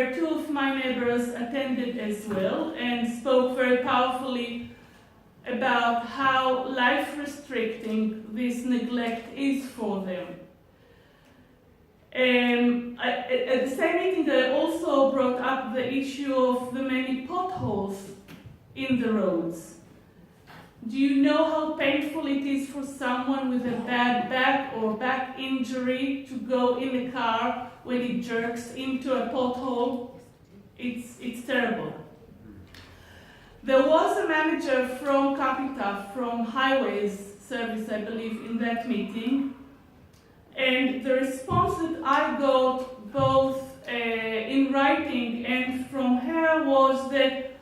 Two of my neighbors attended as well and spoke very powerfully about how life-restricting this neglect is for them. At the same meeting, I also brought up the issue of the many potholes in the roads. Do you know how painful it is for someone with a bad back or back injury to go in a car when it jerks into a pothole? It's terrible. There was a manager from Capita, from Highways Service, I believe, in that meeting. And the response that I got, both in writing and from her, was that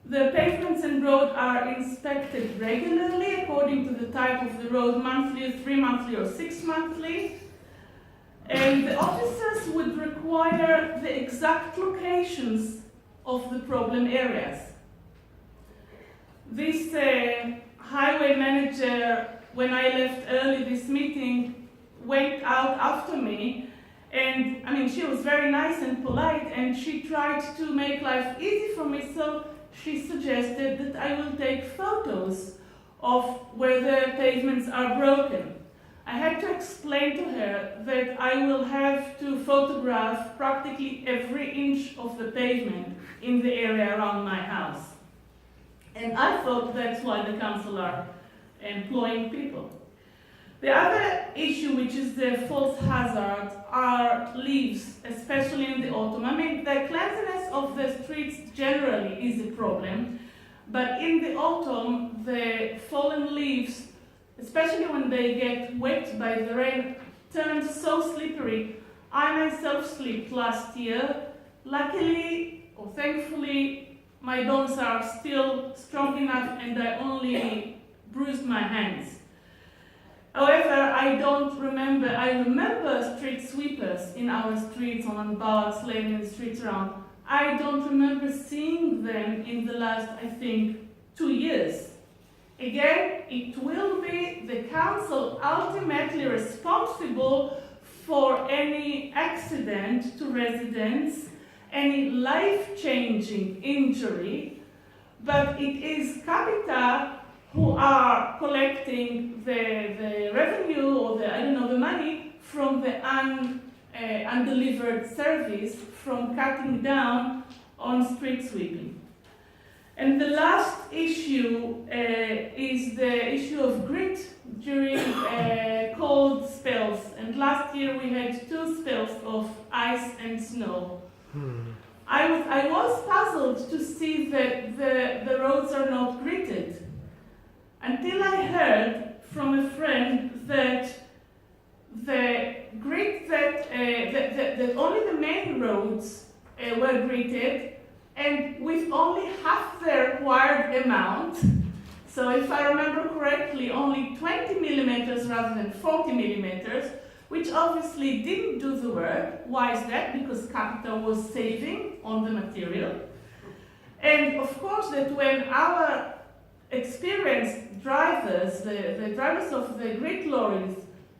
the pavements and road are inspected regularly according to the type of the road, monthly, 3 monthly, or 6 monthly. And the officers would require the exact locations of the problem areas. This highway manager, when I left early this meeting, went out after me, and I mean, she was very nice and polite, and she tried to make life easy for me, so she suggested that I will take photos of where the pavements are broken. I had to explain to her that I will have to photograph practically every inch of the pavement in the area around my house. And I thought that's why the council are employing people. The other issue, which is the false hazard, are leaves, especially in the autumn. I mean, the cleanliness of the streets generally is a problem, but in the autumn, the fallen leaves, especially when they get wet by the rain, turn so slippery. I myself slipped last year. Luckily, or thankfully, my bones are still strong enough and I only bruised my hands. However, I remember street sweepers in our streets, on Baps Lane and the streets around. I don't remember seeing them in the last, I think, 2 years. Again, it will be the council ultimately responsible for any accident to residents, any life-changing injury, but it is Capita who are collecting the revenue or the money from the undelivered service, from cutting down on street sweeping. And the last issue is the issue of grit during cold spells. And last year we had 2 spells of ice and snow. I was puzzled to see that the roads are not gritted, until I heard from a friend that the grit that only the main roads were gritted, and with only half the required amount. So if I remember correctly, only 20 millimeters rather than 40 millimeters, which obviously didn't do the work. Why is that? Because Capita was saving on the material. And of course that when our experienced drivers, the drivers of the grit lorries,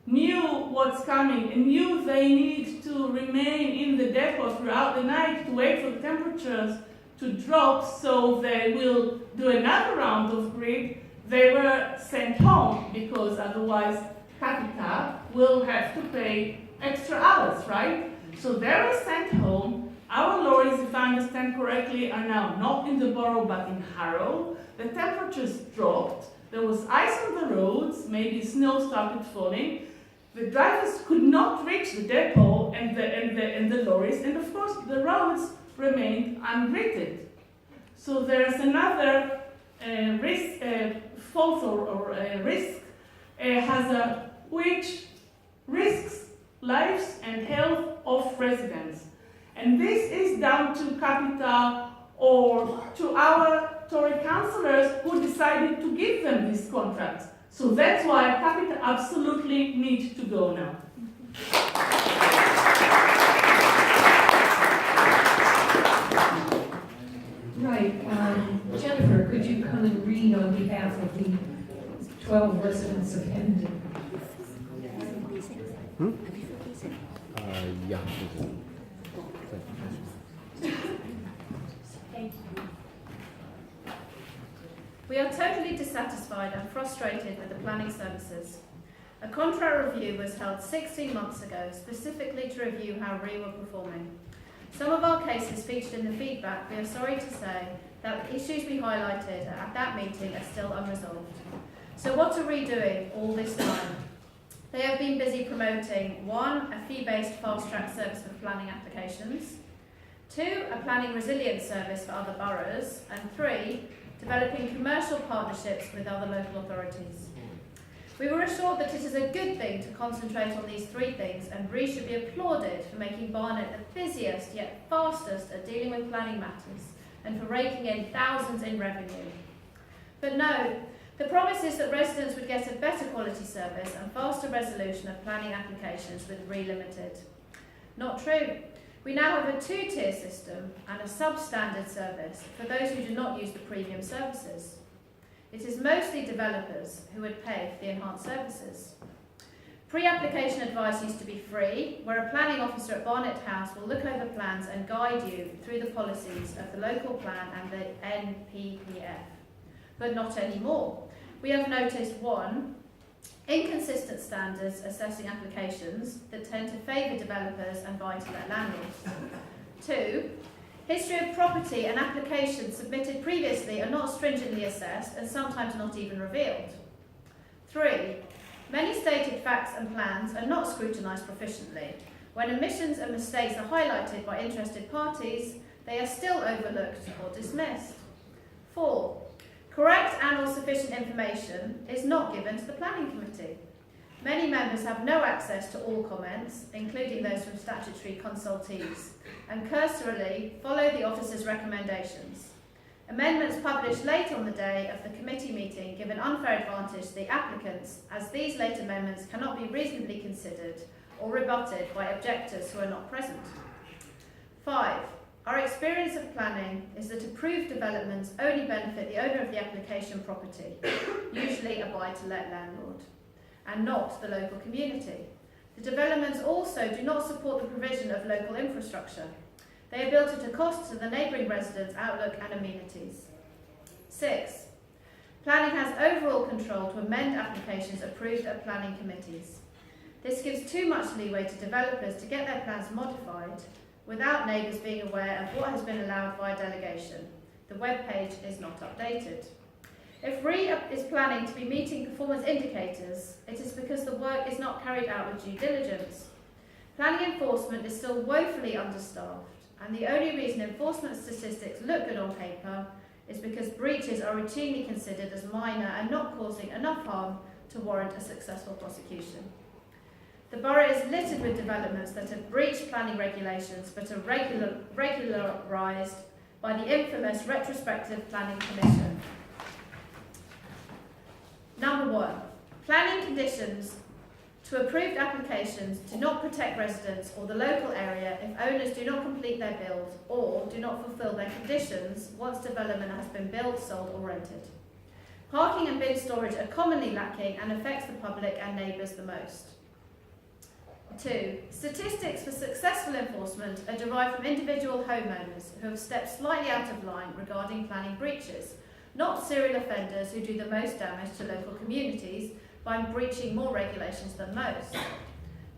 knew what's coming and knew they need to remain in the depot throughout the night to wait for the temperatures to drop so they will do another round of grit, they were sent home, because otherwise Capita will have to pay extra hours, right? So they were sent home. Our lorries, if I understand correctly, are now not in the borough but in Harrow. The temperatures dropped. There was ice on the roads, maybe snow started falling. The drivers could not reach the depot and the lorries, and of course the roads remained ungritted. So there's another risk, false or risk hazard, which risks lives and health of residents. And this is down to Capita or to our Tory councillors who decided to give them these contracts. So that's why Capita absolutely needs to go now. Right. Jennifer, could you come and read on behalf of the 12 residents of Hendon? Yeah. We are totally dissatisfied and frustrated with the planning services. A contract review was held 16 months ago, specifically to review how RE were performing. Some of our cases featured in the feedback, we are sorry to say, that the issues we highlighted at that meeting are still unresolved. So what are RE doing all this time? They have been busy promoting 1, a fee-based fast-track service for planning applications, 2, a planning resilience service for other boroughs, and 3, developing commercial partnerships with other local authorities. We were assured that it is a good thing to concentrate on these 3 things, and RE should be applauded for making Barnet the busiest yet fastest at dealing with planning matters, and for raking in thousands in revenue. But no, the promise is that residents would get a better quality service and faster resolution of planning applications with RE Limited. Not true. We now have a 2-tier system and a substandard service for those who do not use the premium services. It is mostly developers who would pay for the enhanced services. Pre-application advice used to be free, where a planning officer at Barnet House will look over plans and guide you through the policies of the local plan and the NPPF. But not anymore. We have noticed 1, inconsistent standards assessing applications that tend to favour developers and buy-to-let landlords. 2, history of property and applications submitted previously are not stringently assessed and sometimes not even revealed. 3, many stated facts and plans are not scrutinised proficiently. When omissions and mistakes are highlighted by interested parties, they are still overlooked or dismissed. 4, correct and/or sufficient information is not given to the planning committee. Many members have no access to all comments, including those from statutory consultees, and cursorily follow the officer's recommendations. Amendments published late on the day of the committee meeting give an unfair advantage to the applicants, as these late amendments cannot be reasonably considered or rebutted by objectors who are not present. 5, our experience of planning is that approved developments only benefit the owner of the application property, usually a buy-to-let landlord, and not the local community. The developments also do not support the provision of local infrastructure. They are built at a cost to the neighbouring residents' outlook and amenities. 6, planning has overall control to amend applications approved at planning committees. This gives too much leeway to developers to get their plans modified without neighbours being aware of what has been allowed via delegation. The web page is not updated. If RE is planning to be meeting performance indicators, it is because the work is not carried out with due diligence. Planning enforcement is still woefully understaffed, and the only reason enforcement statistics look good on paper is because breaches are routinely considered as minor and not causing enough harm to warrant a successful prosecution. The borough is littered with developments that have breached planning regulations but are regularised by the infamous Retrospective Planning Commission. Number 1, planning conditions to approved applications do not protect residents or the local area if owners do not complete their build or do not fulfil their conditions once development has been built, sold or rented. Parking and bin storage are commonly lacking and affects the public and neighbours the most. 2, statistics for successful enforcement are derived from individual homeowners who have stepped slightly out of line regarding planning breaches, not serial offenders who do the most damage to local communities by breaching more regulations than most.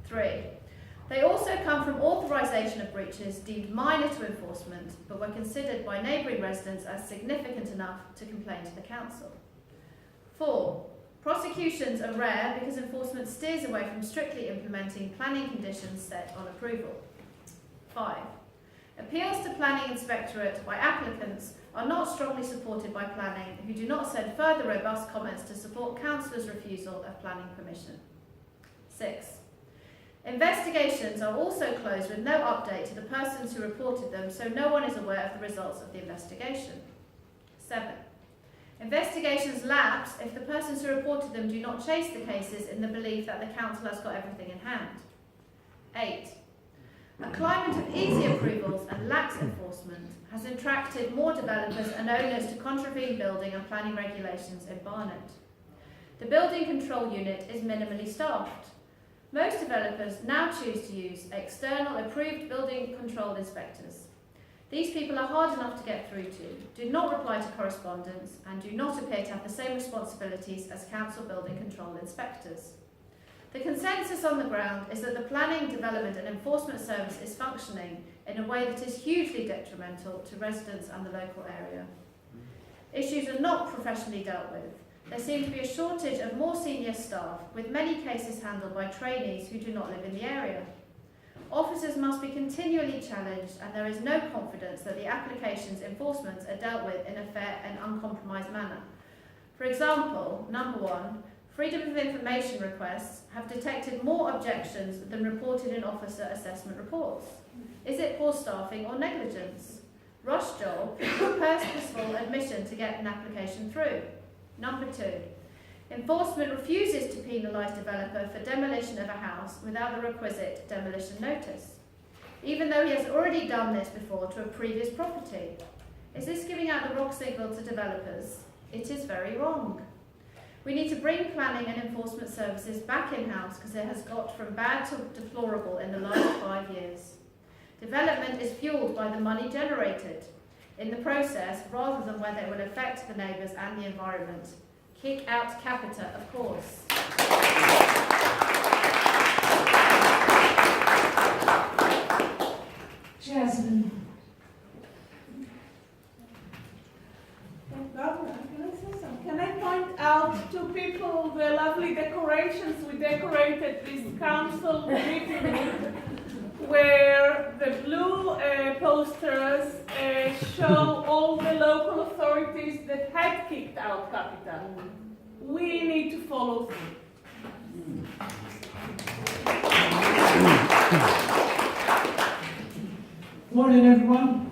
3, they also come from authorisation of breaches deemed minor to enforcement but were considered by neighbouring residents as significant enough to complain to the council. 4, prosecutions are rare because enforcement steers away from strictly implementing planning conditions set on approval. 5, appeals to planning inspectorate by applicants are not strongly supported by planning, who do not send further robust comments to support councillors' refusal of planning permission. 6, investigations are also closed with no update to the persons who reported them, so no one is aware of the results of the investigation. 7, investigations lapse if the persons who reported them do not chase the cases in the belief that the council has got everything in hand. 8, a climate of easy approvals and lax enforcement has attracted more developers and owners to contravene building and planning regulations in Barnet. The building control unit is minimally staffed. Most developers now choose to use external approved building control inspectors. These people are hard enough to get through to, do not reply to correspondence, and do not appear to have the same responsibilities as council building control inspectors. The consensus on the ground is that the planning, development and enforcement service is functioning in a way that is hugely detrimental to residents and the local area. Issues are not professionally dealt with. There seems to be a shortage of more senior staff, with many cases handled by trainees who do not live in the area. Officers must be continually challenged, and there is no confidence that the applications enforcements are dealt with in a fair and uncompromised manner. For example, number 1, Freedom of Information requests have detected more objections than reported in officer assessment reports. Is it poor staffing or negligence? Rush job or purposeful admission to get an application through? Number 2, enforcement refuses to penalise developer for demolition of a house without the requisite demolition notice, even though he has already done this before to a previous property. Is this giving out the wrong signal to developers? It is very wrong. We need to bring planning and enforcement services back in-house because it has got from bad to deplorable in the last 5 years. Development is fuelled by the money generated in the process rather than whether it will affect the neighbours and the environment. Kick out capita, of course. Jasmine. Can I point out to people the lovely decorations we decorated this council meeting with, where the blue posters show all the local authorities that had kicked out Capita. We need to follow through. Morning, everyone.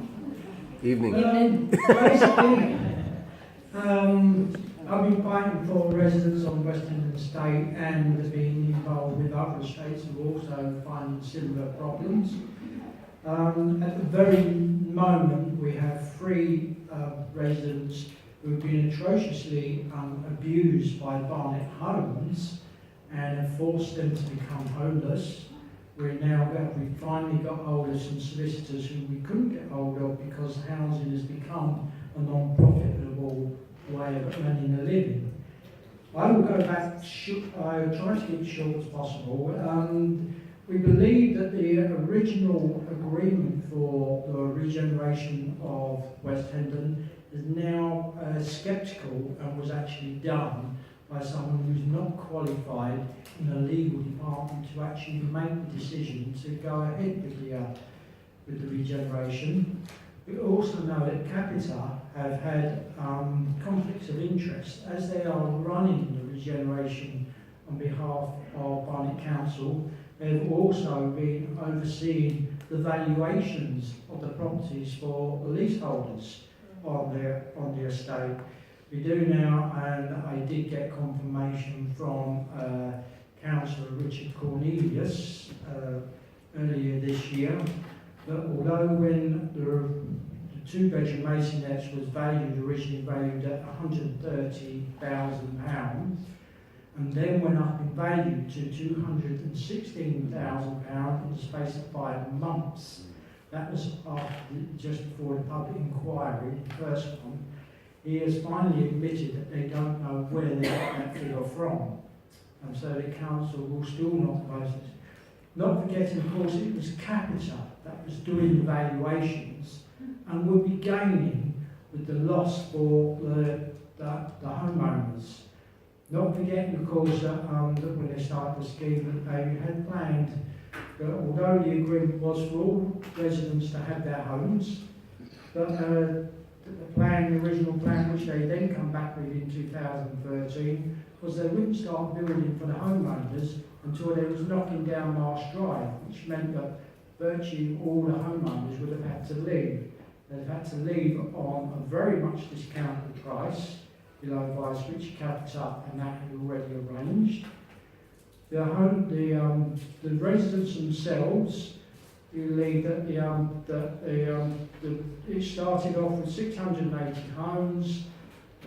Evening. Basically, I've been fighting for residents on West End Estate and have been involved with other estates who also find similar problems. At the very moment, we have 3 residents who have been atrociously abused by Barnet Homes and have forced them to become homeless. We've finally got hold of some solicitors who we couldn't get hold of because housing has become a non-profitable way of earning a living. I will go back, I will try to keep it short as possible. We believe that the original agreement for the regeneration of West Hendon is now sceptical and was actually done by someone who's not qualified in the legal department to actually make the decision to go ahead with the regeneration. We also know that Capita have had conflicts of interest as they are running the regeneration on behalf of Barnet Council. They've also been overseeing the valuations of the properties for the leaseholders on the estate. We do now, and I did get confirmation from Councillor Richard Cornelius earlier this year that although when the 2-bedroom maisonettes was originally valued at £130,000 and then went up in value to £216,000 in the space of 5 months. That was just before the public inquiry, the first one. He has finally admitted that they don't know where they got that figure from. And so the council will still not close it. Not forgetting, of course, it was Capita that was doing the valuations and would be gaining with the loss for the homeowners. Not forgetting, of course, that when they started the scheme, that they had planned that although the agreement was for all residents to have their homes, but the original plan, which they then come back with in 2013, was they wouldn't start building for the homeowners until they was knocking down Marsh Drive, which meant that virtually all the homeowners would have had to leave. They'd have had to leave on a very much discounted price, below Vice which Capita and that had already arranged. The residents themselves believe that it started off with 680 homes,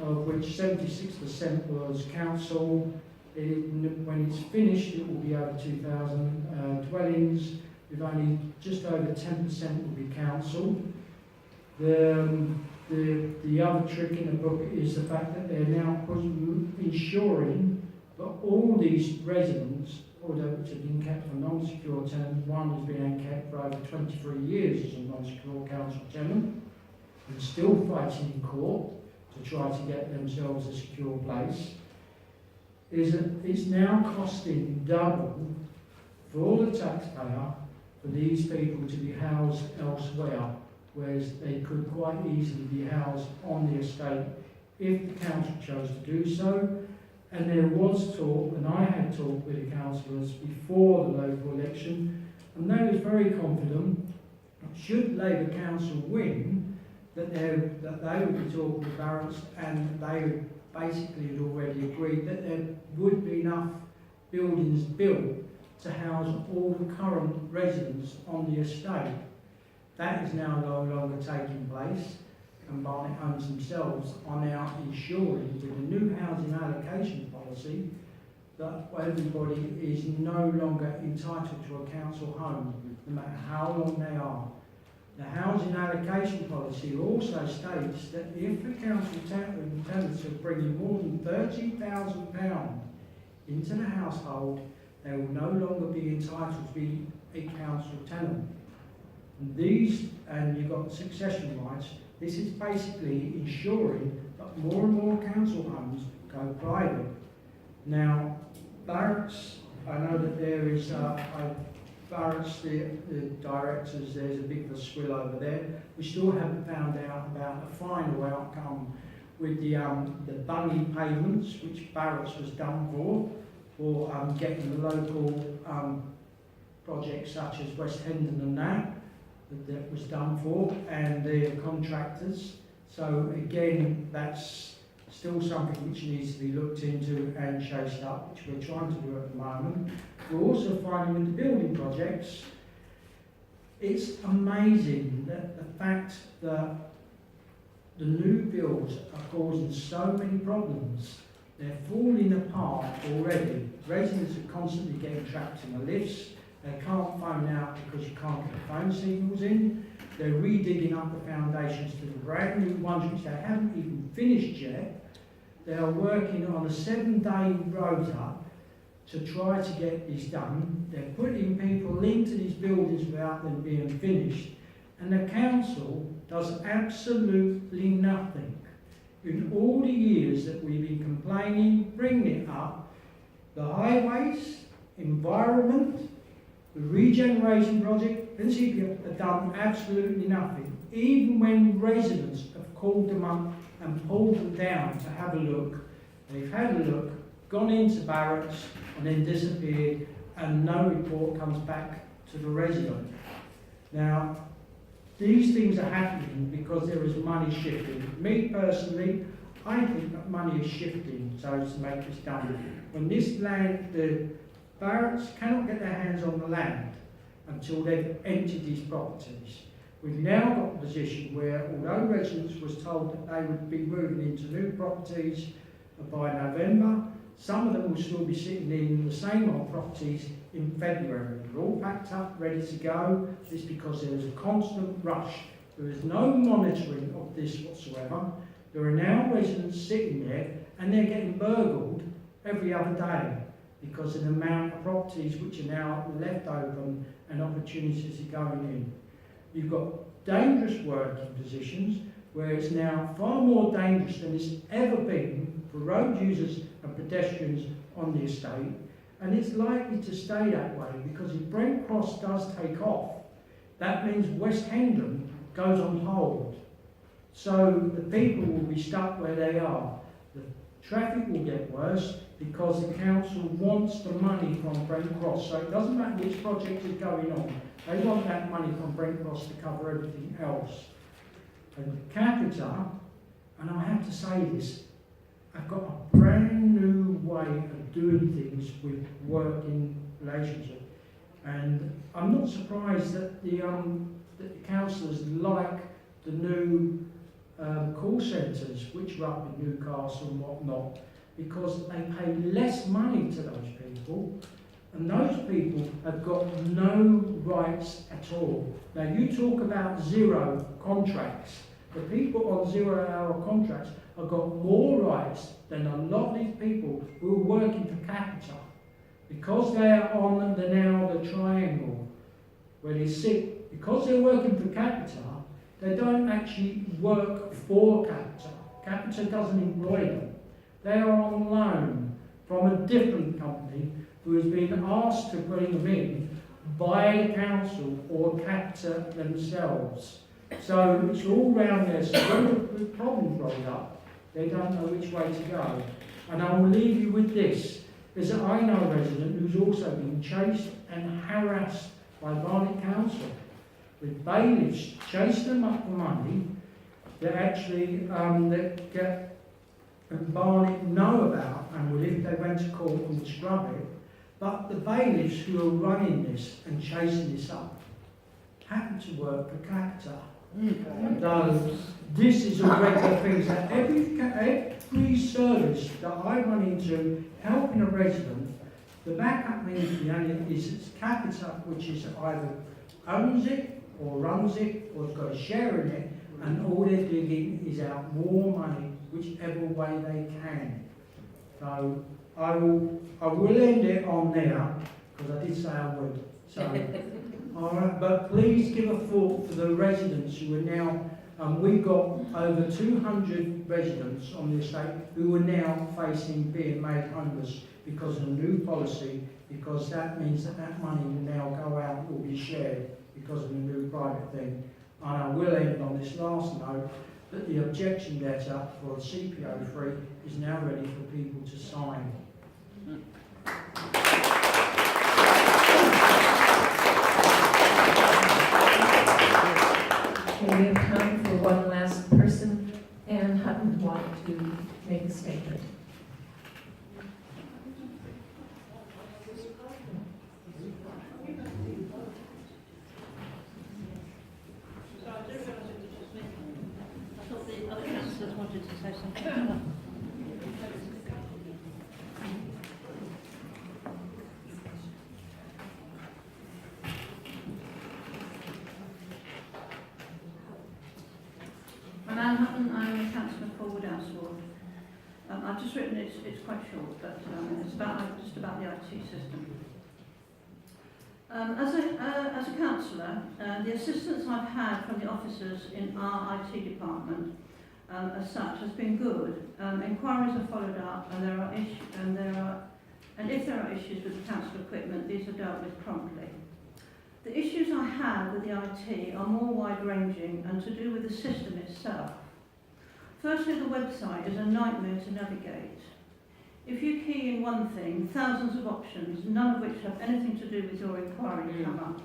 of which 76% was council. When it's finished, it will be over 2,000 dwellings, with only just over 10% will be council. The other trick in the book is the fact that they're now ensuring that all these residents, although which have been kept for non-secure tenants, one has been kept for over 23 years as a non-secure council tenant, and still fighting in court to try to get themselves a secure place, is that it's now costing double for the taxpayer for these people to be housed elsewhere, whereas they could quite easily be housed on the estate if the council chose to do so. And there was talk, and I had talked with the councillors before the local election, and they was very confident that should Labour Council win, that they would be talking to Barretts, and they basically had already agreed that there would be enough buildings built to house all the current residents on the estate. That is now no longer taking place, and Barnet Homes themselves are now ensuring with the new housing allocation policy that everybody is no longer entitled to a council home, no matter how long they are. The housing allocation policy also states that if the council tenants are bringing more than £30,000 into the household, they will no longer be entitled to be a council tenant. And you've got succession rights. This is basically ensuring that more and more council homes go private. Now, Barretts, I know that there is Barretts, the directors, there's a bit of a swill over there. We still haven't found out about the final outcome with the bungee pavements, which Barretts was done for getting the local projects such as West Hendon and that was done for, and the contractors. So again, that's still something which needs to be looked into and chased up, which we're trying to do at the moment. We're also finding with the building projects, it's amazing that the fact that the new builds are causing so many problems. They're falling apart already. Residents are constantly getting trapped in the lifts. They can't phone out because you can't get the phone signals in. They're redigging up the foundations to the brand new ones which they haven't even finished yet. They are working on a 7-day rota to try to get this done. They're putting people into these buildings without them being finished. And the council does absolutely nothing. In all the years that we've been complaining, bringing it up, the highways, environment, the regeneration project, and CPF have done absolutely nothing. Even when residents have called them up and pulled them down to have a look, they've had a look, gone into Barretts, and then disappeared, and no report comes back to the resident. Now, these things are happening because there is money shifting. Me personally, I think that money is shifting so as to make this done. When this land, the Barretts cannot get their hands on the land until they've emptied these properties. We've now got a position where, although residents was told that they would be moving into new properties by November, some of them will still be sitting in the same old properties in February. They're all packed up, ready to go. It's because there is a constant rush. There is no monitoring of this whatsoever. There are now residents sitting there and they're getting burgled every other day because of the amount of properties which are now left open and opportunities are going in. You've got dangerous working positions where it's now far more dangerous than it's ever been for road users and pedestrians on the estate, and it's likely to stay that way because if Brent Cross does take off, that means West Hendon goes on hold. So the people will be stuck where they are. The traffic will get worse because the council wants the money from Brent Cross. So it doesn't matter which project is going on. They want that money from Brent Cross to cover everything else. And Capita, and I have to say this, I've got a brand new way of doing things with working relationship. And I'm not surprised that the councillors like the new call centres which are up in Newcastle and whatnot, because they pay less money to those people And those people have got no rights at all. Now you talk about zero contracts. The people on 0-hour contracts have got more rights than a lot of these people who are working for Capita. Because they are on the triangle where they sit, because they're working for Capita, they don't actually work for Capita. Capita doesn't employ them. They are on loan from a different company who has been asked to bring them in by the council or Capita themselves. So it's all round there. So when the problems roll up, they don't know which way to go. And I will leave you with this. Is that I know a resident who's also been chased and harassed by Barnet Council, with bailiffs chasing them up for money that actually that Barnet know about, and will, if they went to court, would scrub it. But the bailiffs who are running this and chasing this up happen to work for Capita. So this is a regular thing. So every service that I run into helping a resident, the backup means is it's Capita, which is either owns it or runs it or has got a share in it, and all they're digging is out more money, whichever way they can. So I will end it on there because I did say I would. So. All right, but please give a thought for the residents who are now, we've got over 200 residents on the estate who are now facing being made homeless because of the new policy, because that means that money will now go out, will be shared because of the new private thing. And I will end on this last note, that the objection letter for CPO 3 is now ready for people to sign. Okay, we have time for one last person, and Hutton wanted to make a statement. I thought the other councillors wanted to say something. Anne Hutton, I'm Councillor for Woodhouse Ward. I've just written it's quite short, but it's just about the IT system. As a councillor, the assistance I've had from the officers in our IT department, as such, has been good. Inquiries are followed up, and if there are issues with the council equipment, these are dealt with promptly. The issues I have with the IT are more wide-ranging and to do with the system itself. Firstly, the website is a nightmare to navigate. If you key in one thing, thousands of options, none of which have anything to do with your inquiry, come up.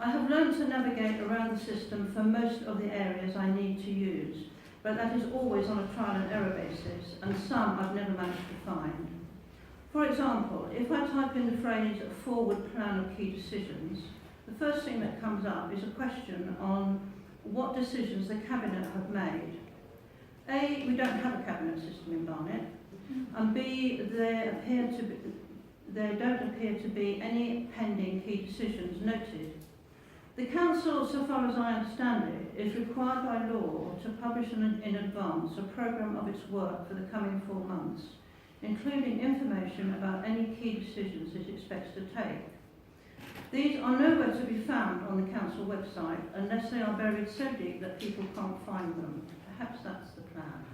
I have learned to navigate around the system for most of the areas I need to use, but that is always on a trial and error basis, and some I've never managed to find. For example, if I type in the phrase forward plan of key decisions, the first thing that comes up is a question on what decisions the Cabinet have made. A, we don't have a Cabinet system in Barnet, and B, there don't appear to be any pending key decisions noted. The Council, so far as I understand it, is required by law to publish in advance a programme of its work for the coming 4 months, including information about any key decisions it expects to take. These are nowhere to be found on the council website unless they are buried so deep that people can't find them. Perhaps that's the plan.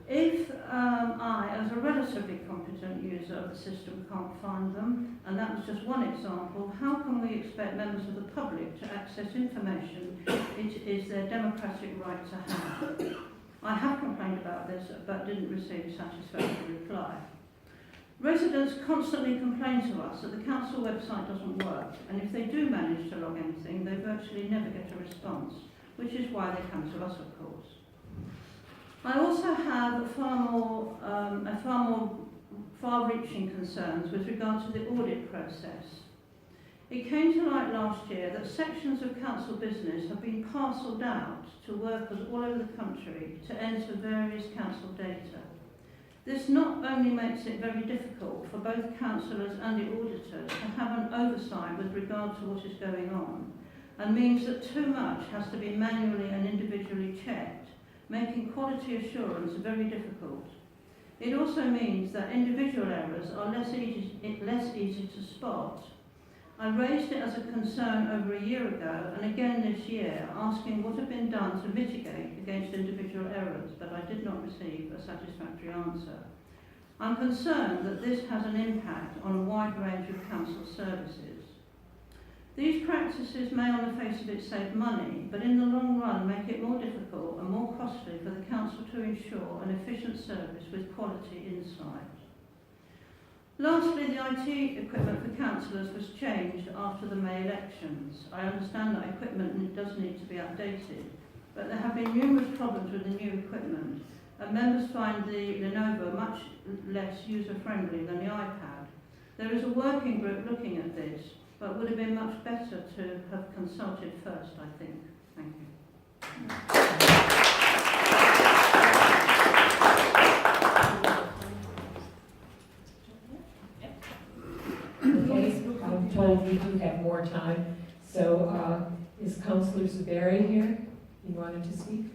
If I, as a relatively competent user of the system, can't find them, and that was just one example, how can we expect members of the public to access information it is their democratic right to have? I have complained about this, but didn't receive a satisfactory reply. Residents constantly complain to us that the council website doesn't work, and if they do manage to log anything, they virtually never get a response, which is why they come to us, of course. I also have far-reaching concerns with regard to the audit process. It came to light last year that sections of council business have been parcelled out to workers all over the country to enter various council data. This not only makes it very difficult for both councillors and the auditors to have an oversight with regard to what is going on, and means that too much has to be manually and individually checked, making quality assurance very difficult. It also means that individual errors are less easy to spot. I raised it as a concern over a year ago and again this year, asking what had been done to mitigate against individual errors, but I did not receive a satisfactory answer. I'm concerned that this has an impact on a wide range of council services. These practices may on the face of it save money, but in the long run make it more difficult and more costly for the council to ensure an efficient service with quality insight. Lastly, the IT equipment for councillors was changed after the May elections. I understand that equipment does need to be updated, but there have been numerous problems with the new equipment, and members find the Lenovo much less user-friendly than the iPad. There is a working group looking at this, but would have been much better to have consulted first, I think. Thank you. Okay, I'm told we do have more time. So is Councillor Zuberi here? You wanted to speak?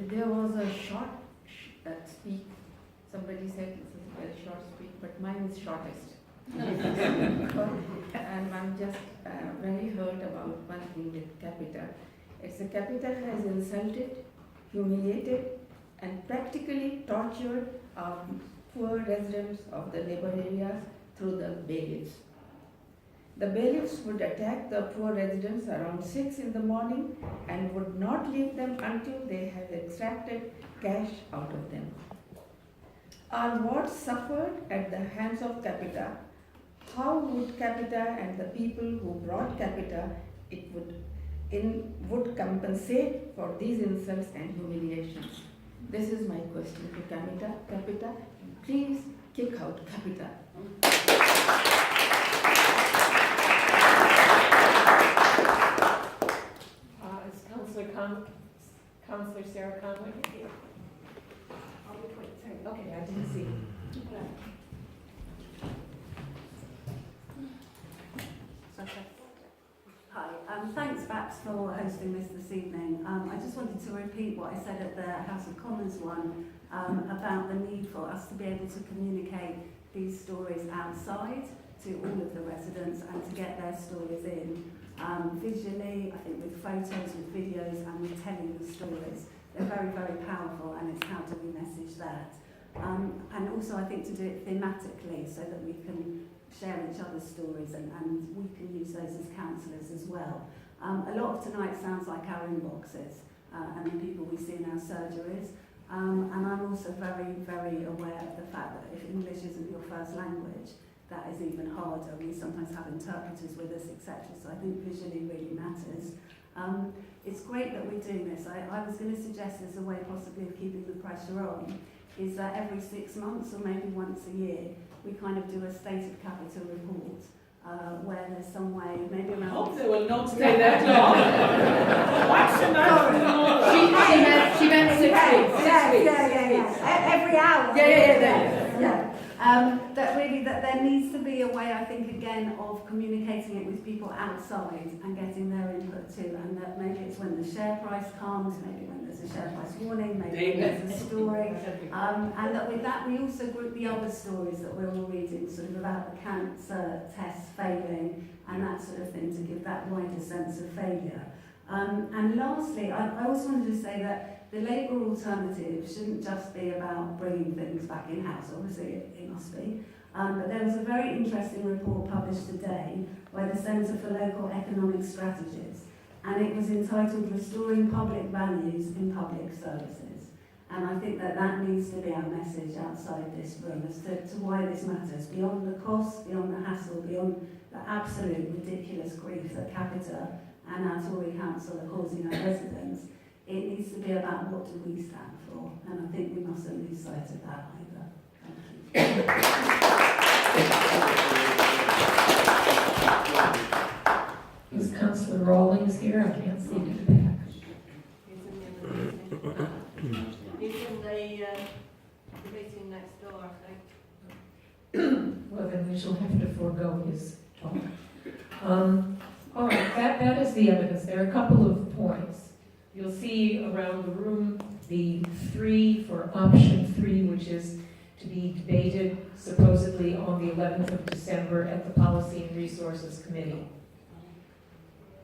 There was a short speak. Somebody said this is a very short speak, but mine is shortest. And I'm just very hurt about one thing with Capita. It's the Capita has insulted, humiliated, and practically tortured our poor residents of the neighbor areas through the bailiffs. The bailiffs would attack the poor residents around 6 in the morning and would not leave them until they had extracted cash out of them. Our wards suffered at the hands of Capita. How would Capita and the people who brought Capita would compensate for these insults and humiliations? This is my question to Capita. Please kick out Capita. Councillor Sarah Conway? Okay, I didn't see. Hi, thanks Baps for hosting this evening. I just wanted to repeat what I said at the House of Commons one about the need for us to be able to communicate these stories outside to all of the residents and to get their stories in. Visually, I think with photos, with videos and with telling the stories. They're very, very powerful, and it's how do we message that. And also I think to do it thematically so that we can share each other's stories and we can use those as counsellors as well. A lot of tonight sounds like our inboxes and the people we see in our surgeries. And I'm also very, very aware of the fact that if English isn't your first language, that is even harder. We sometimes have interpreters with us, etc. So I think visually really matters. It's great that we're doing this. I was going to suggest as a way possibly of keeping the pressure on, is that every 6 months or maybe once a year, we kind of do a State of Capital report, where there's some way, maybe around... I hope they will not stay that long. Once a month. She meant 6 weeks. Yeah. Every hour. Yeah. That really, that there needs to be a way, I think, again, of communicating it with people outside and getting their input too, and that maybe it's when the share price comes, maybe when there's a share price warning, maybe when there's a story, and that with that we also group the other stories that we're all reading, sort of about the cancer tests failing and that sort of thing, to give that wider sense of failure. And lastly, I also wanted to say that the Labour alternative shouldn't just be about bringing things back in-house, obviously it must be, but there was a very interesting report published today by the Centre for Local Economic Strategies, and it was entitled Restoring Public Values in Public Services. And I think that that needs to be our message outside this room as to why this matters, beyond the cost, beyond the hassle, beyond the absolute ridiculous grief that Capita and our Tory Council are causing our residents. It needs to be about what do we stand for, and I think we mustn't lose sight of that either. Thank you. Is Councillor Rawlings here? I can't see him in the back. He's in the meeting next door, I think. Well, then we shall have to forego his talk. All right, that is the evidence. There are a couple of points. You'll see around the room the 3 for option 3, which is to be debated supposedly on the 11th of December at the Policy and Resources Committee.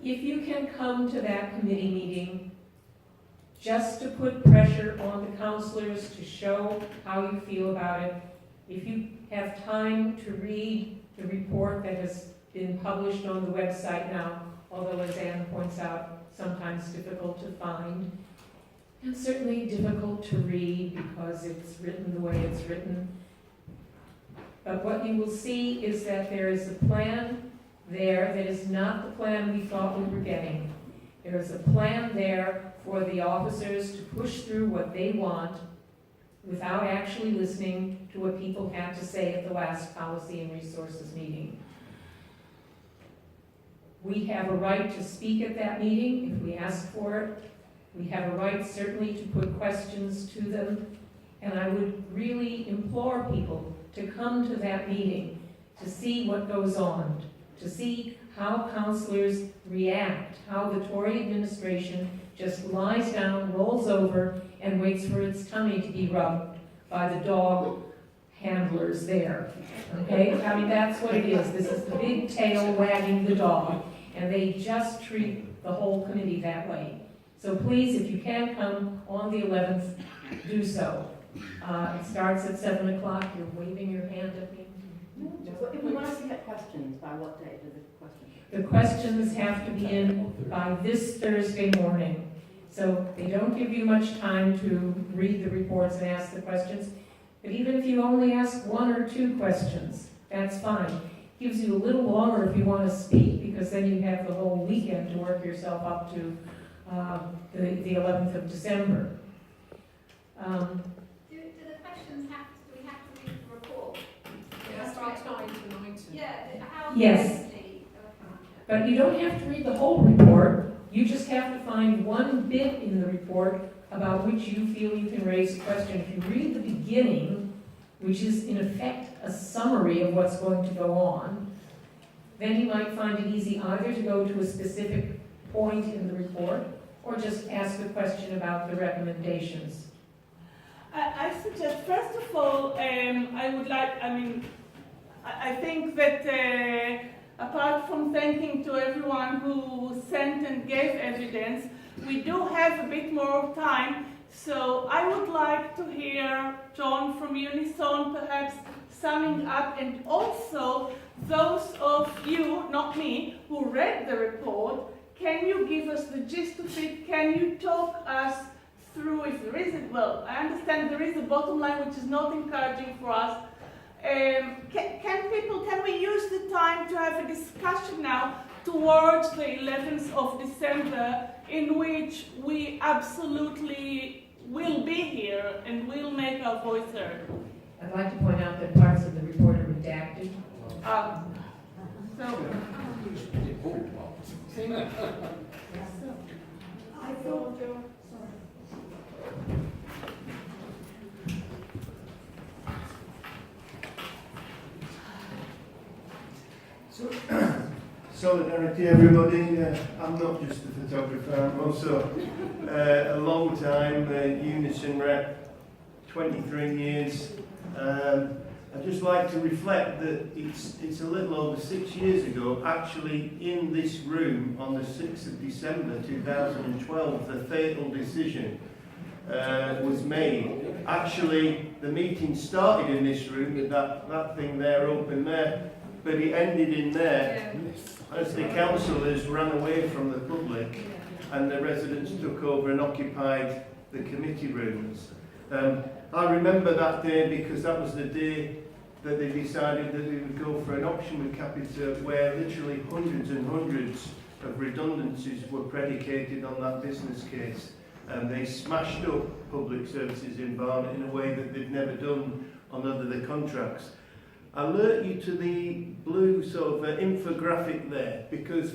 If you can come to that committee meeting just to put pressure on the councillors to show how you feel about it, if you have time to read the report that has been published on the website now, although as Anne points out, sometimes difficult to find, and certainly difficult to read because it's written the way it's written. But what you will see is that there is a plan there that is not the plan we thought we were getting. There is a plan there for the officers to push through what they want without actually listening to what people had to say at the last Policy and Resources meeting. We have a right to speak at that meeting if we ask for it. We have a right certainly to put questions to them. And I would really implore people to come to that meeting to see what goes on, to see how councillors react, how the Tory administration just lies down, rolls over, and waits for its tummy to be rubbed by the dog handlers there. Okay? I mean, that's what it is. This is the big tail wagging the dog. And they just treat the whole committee that way. So please, if you can come on the 11th, do so. It starts at 7 o'clock. You're waving your hand at me. If we want to get questions, by what date are the questions? The questions have to be in by this Thursday morning. So they don't give you much time to read the reports and ask the questions. But even if you only ask 1 or 2 questions, that's fine. Gives you a little longer if you want to speak, because then you have the whole weekend to work yourself up to the 11th of December. Do the questions have to, do we have to read the report? Yes, by 9 to 19. Yeah, how Yes. But you don't have to read the whole report. You just have to find one bit in the report about which you feel you can raise a question. If you read the beginning, which is in effect a summary of what's going to go on, then you might find it easy either to go to a specific point in the report or just ask a question about the recommendations. I suggest, first of all, I think that apart from thanking to everyone who sent and gave evidence, we do have a bit more time. So I would like to hear John from Unison perhaps summing up, and also those of you, not me, who read the report, can you give us the gist of it? Can you talk us through, if there is well, I understand there is a bottom line which is not encouraging for us. Can we use the time to have a discussion now towards the 11th of December in which we absolutely will be here and will make our voice heard? I'd like to point out that parts of the report are redacted. I thought Solidarity, everybody. I'm not just a photographer, I'm also a long time Unison rep, 23 years. I'd just like to reflect that it's a little over 6 years ago, actually in this room on the 6th of December 2012, the fatal decision was made. Actually, the meeting started in this room with that thing there open there, but it ended in there as the councillors ran away from the public and the residents took over and occupied the committee rooms. I remember that day because that was the day that they decided that they would go for an option with Capita where literally hundreds and hundreds of redundancies were predicated on that business case. and they smashed up public services in Barnet in a way that they've never done on other contracts. I alert you to the blue sort of infographic there, because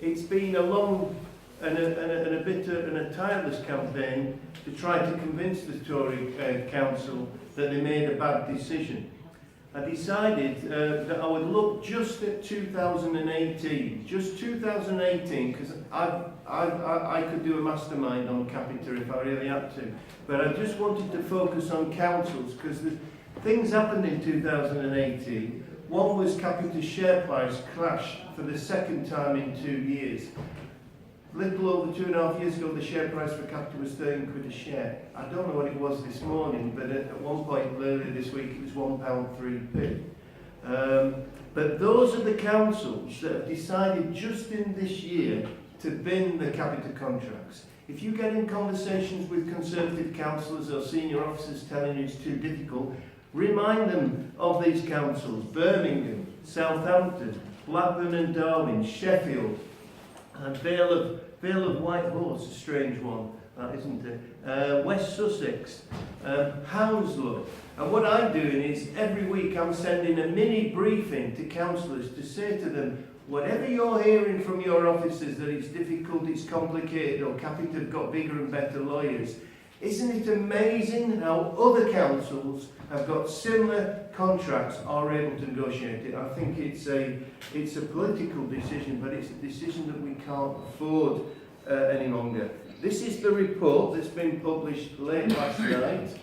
it's been a long and a bitter and a tireless campaign to try to convince the Tory council that they made a bad decision. I decided that I would look just at 2018, just 2018, because I could do a mastermind on Capita if I really had to, but I just wanted to focus on councils, because things happened in 2018. One was Capita's share price crashed for the second time in 2 years. Little over 2.5 years ago, the share price for Capita was 13 quid a share. I don't know what it was this morning, but at one point earlier this week, it was £1.03p. But those are the councils that have decided just in this year to bin the Capita contracts. If you get in conversations with Conservative councillors or senior officers telling you it's too difficult, remind them of these councils: Birmingham, Southampton, Blackburn and Darwin, Sheffield, and Vale of White Horse, a strange one, isn't it? West Sussex, Hounslow. And what I'm doing is every week I'm sending a mini briefing to councillors to say to them, whatever you're hearing from your officers that it's difficult, it's complicated, or Capita have got bigger and better lawyers, isn't it amazing how other councils have got similar contracts, are able to negotiate it? I think it's a political decision, but it's a decision that we can't afford any longer. This is the report that's been published late last night.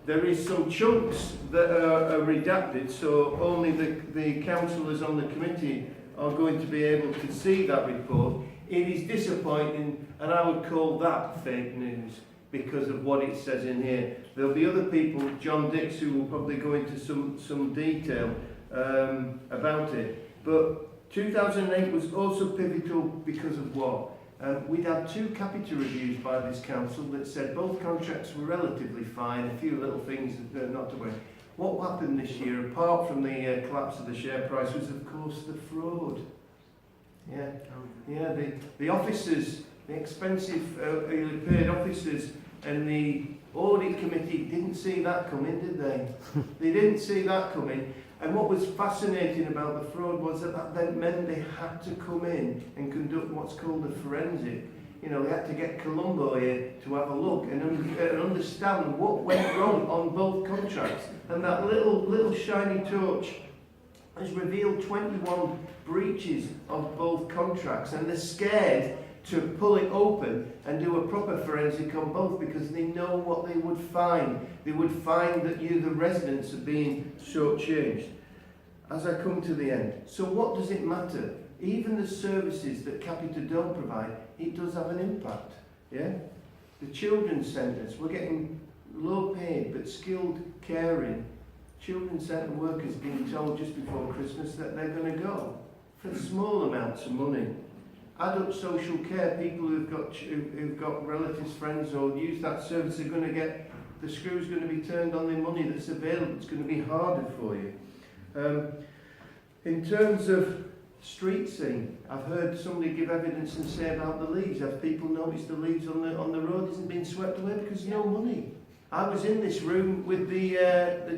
There is some chunks that are redacted, so only the councillors on the committee are going to be able to see that report. It is disappointing, and I would call that fake news, because of what it says in here. There'll be other people, John Dix, who will probably go into some detail about it. But 2008 was also pivotal because of what? We'd had 2 Capita reviews by this council that said both contracts were relatively fine, a few little things not to worry. What happened this year, apart from the collapse of the share price, was of course the fraud. Yeah, the officers, the expensive paid officers, and the audit committee didn't see that coming, did they? They didn't see that coming. And what was fascinating about the fraud was that meant they had to come in and conduct what's called a forensic. You know, they had to get Colombo here to have a look and understand what went wrong on both contracts. And that little shiny torch has revealed 21 breaches of both contracts, and they're scared to pull it open and do a proper forensic on both, because they know what they would find. They would find that you, the residents, are being shortchanged. As I come to the end, so what does it matter? Even the services that Capita don't provide, it does have an impact. Yeah, the children's centres, we're getting low paid but skilled caring children's centre workers being told just before Christmas that they're going to go for small amounts of money. Adult social care, people who've got relatives, friends, or use that service are going to get, the screw's going to be turned on the money that's available. It's going to be harder for you. In terms of street scene, I've heard somebody give evidence and say about the leaves. Have people noticed the leaves on the road isn't being swept away because there's no money? I was in this room with the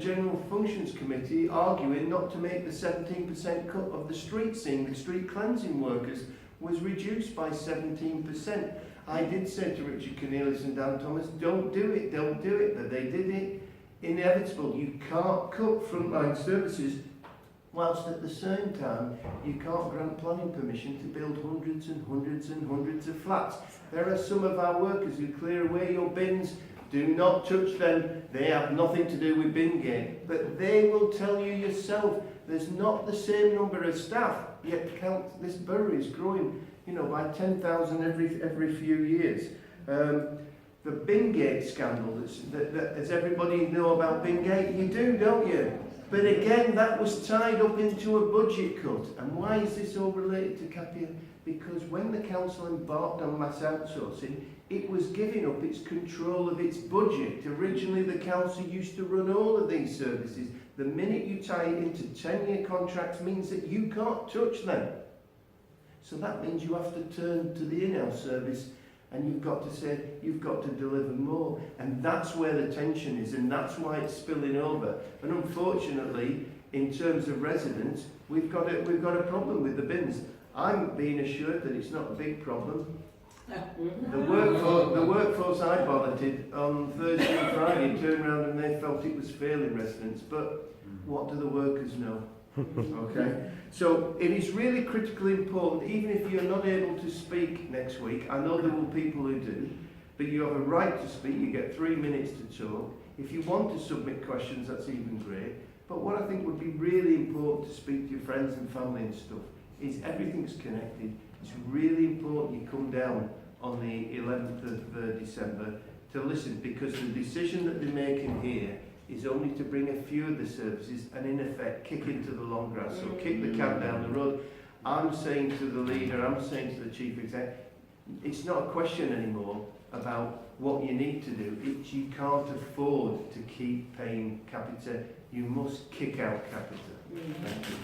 General Functions Committee arguing not to make the 17% cut of the street scene, the street cleansing workers, was reduced by 17%. I did say to Richard Cornelius and Dan Thomas, don't do it, but they did it. Inevitable. You can't cut frontline services whilst at the same time you can't grant planning permission to build hundreds and hundreds and hundreds of flats. There are some of our workers who clear away your bins. Do not touch them. They have nothing to do with bin gate. But they will tell you yourself there's not the same number of staff, yet this borough is growing, by 10,000 every few years. The bin gate scandal, does everybody know about bin gate? You do, don't you? But again, that was tied up into a budget cut. And why is this all related to Capita? Because when the council embarked on mass outsourcing, it was giving up its control of its budget. Originally, the council used to run all of these services. The minute you tie it into 10-year contracts means that you can't touch them. So that means you have to turn to the in-house service and you've got to say, you've got to deliver more. And that's where the tension is, and that's why it's spilling over. And unfortunately, in terms of residents, we've got a problem with the bins. I'm being assured that it's not a big problem. The workforce I volunteered on Thursday and Friday turned around and they felt it was failing residents. But what do the workers know? Okay, so it is really critically important, even if you're not able to speak next week. I know there will be people who do, but you have a right to speak. You get 3 minutes to talk. If you want to submit questions, that's even great. But what I think would be really important to speak to your friends and family and stuff is everything's connected. It's really important you come down on the 11th of December to listen, because the decision that they're making here is only to bring a few of the services and in effect kick into the long grass, so kick the can down the road. I'm saying to the leader, I'm saying to the chief exec, it's not a question anymore about what you need to do. It's you can't afford to keep paying Capita. You must kick out Capita. Thank you.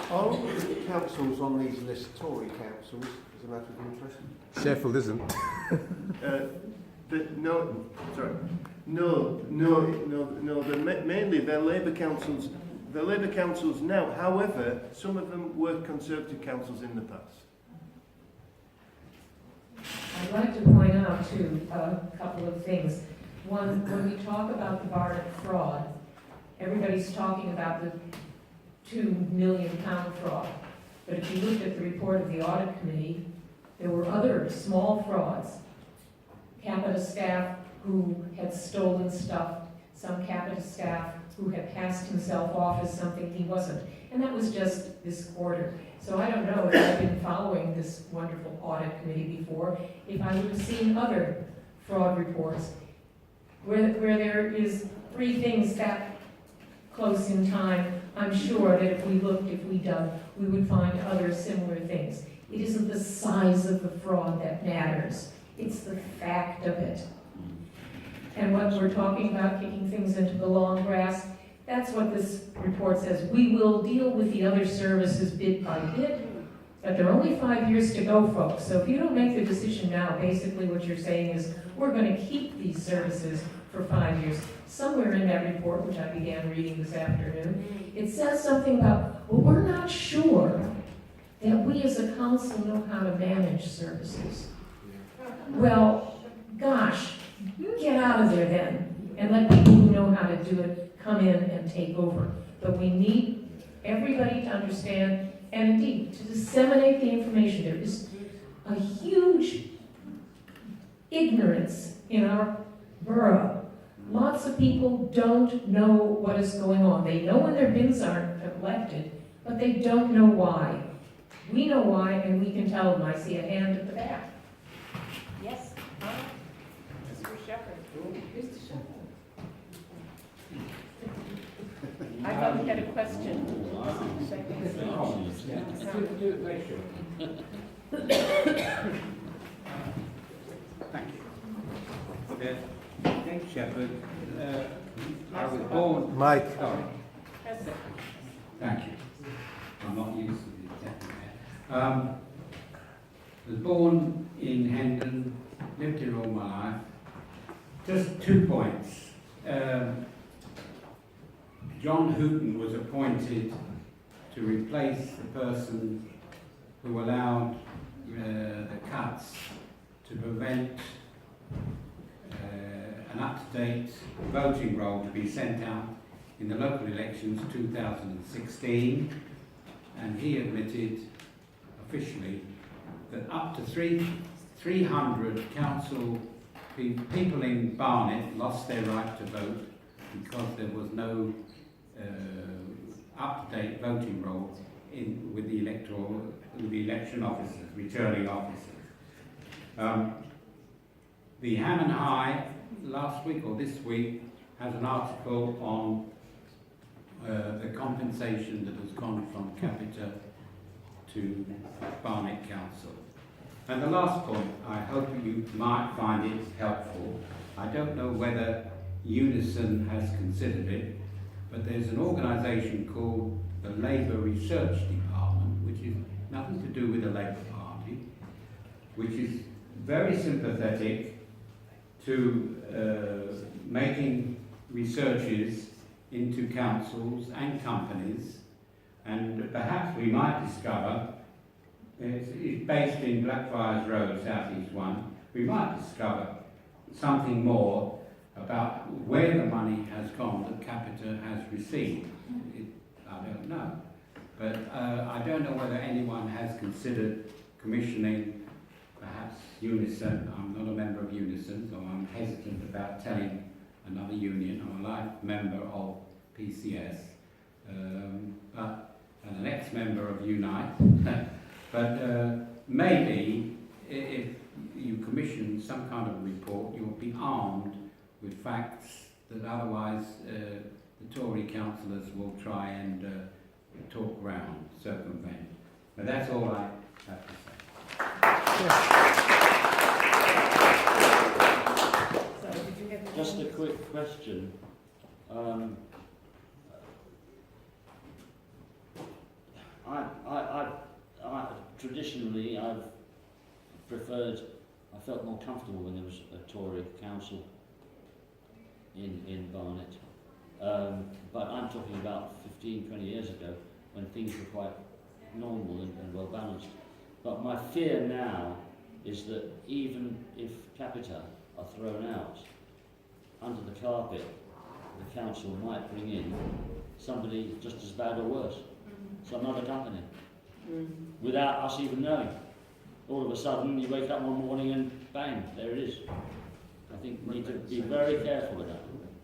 Are all the councils on these lists Tory councils, as a matter of interest? Sheffield isn't. No. Mainly they're Labour councils. They're Labour councils now. However, some of them were Conservative councils in the past. I'd like to point out too a couple of things. One, when we talk about the Barnett fraud, everybody's talking about the £2 million fraud. But if you looked at the report of the audit committee, there were other small frauds. Capita staff who had stolen stuff, some Capita staff who had passed himself off as something he wasn't. And that was just this quarter. So I don't know if I've been following this wonderful audit committee before, if I would have seen other fraud reports where there is 3 things that close in time. I'm sure that if we looked, if we dug, we would find other similar things. It isn't the size of the fraud that matters. It's the fact of it. And what we're talking about, kicking things into the long grass, that's what this report says. We will deal with the other services bit by bit, but there are only 5 years to go, folks. So if you don't make the decision now, basically what you're saying is, we're going to keep these services for 5 years. Somewhere in that report, which I began reading this afternoon, it says something about, well, we're not sure that we as a council know how to manage services. Well, gosh, get out of there then, and let people who know how to do it come in and take over. But we need everybody to understand, and indeed, to disseminate the information. There is a huge ignorance in our borough. Lots of people don't know what is going on. They know when their bins aren't collected, but they don't know why. We know why, and we can tell them. I see a hand at the back. Yes. Mr. Shepherd. Mr. Shepherd. I thought we had a question. Thank you. James Shepherd. I was born. Mike. Sorry. Thank you. I'm not used to the technique. Was born in Hendon, lived here all my life. Just 2 points. John Hooton was appointed to replace the person who allowed the cuts to prevent an up-to-date voting roll to be sent out in the local elections 2016, and he admitted officially that up to 300 council people in Barnet lost their right to vote because there was no up-to-date voting roll with the election officers, returning officers. The Ham and High last week or this week has an article on the compensation that has gone from Capita to Barnet Council. And the last point, I hope you might find it helpful. I don't know whether Unison has considered it, but there's an organisation called the Labour Research Department, which is nothing to do with the Labour Party, which is very sympathetic to making researches into councils and companies, and perhaps we might discover, it's based in Blackfriars Road, South East 1, we might discover something more about where the money has gone that Capita has received. I don't know. But I don't know whether anyone has considered commissioning perhaps Unison. I'm not a member of Unison, so I'm hesitant about telling another union. I'm a life member of PCS, and an ex-member of Unite. But maybe if you commission some kind of report, you'll be armed with facts that otherwise the Tory councillors will try and talk round, circumvent. But that's all I have to say. Just a quick question. I traditionally I've preferred. I felt more comfortable when there was a Tory council in Barnet. But I'm talking about 15, 20 years ago when things were quite normal and well balanced. But my fear now is that even if Capita are thrown out under the carpet, the council might bring in somebody just as bad or worse, some other company, without us even knowing. All of a sudden you wake up one morning and bang, there it is. I think we need to be very careful with that.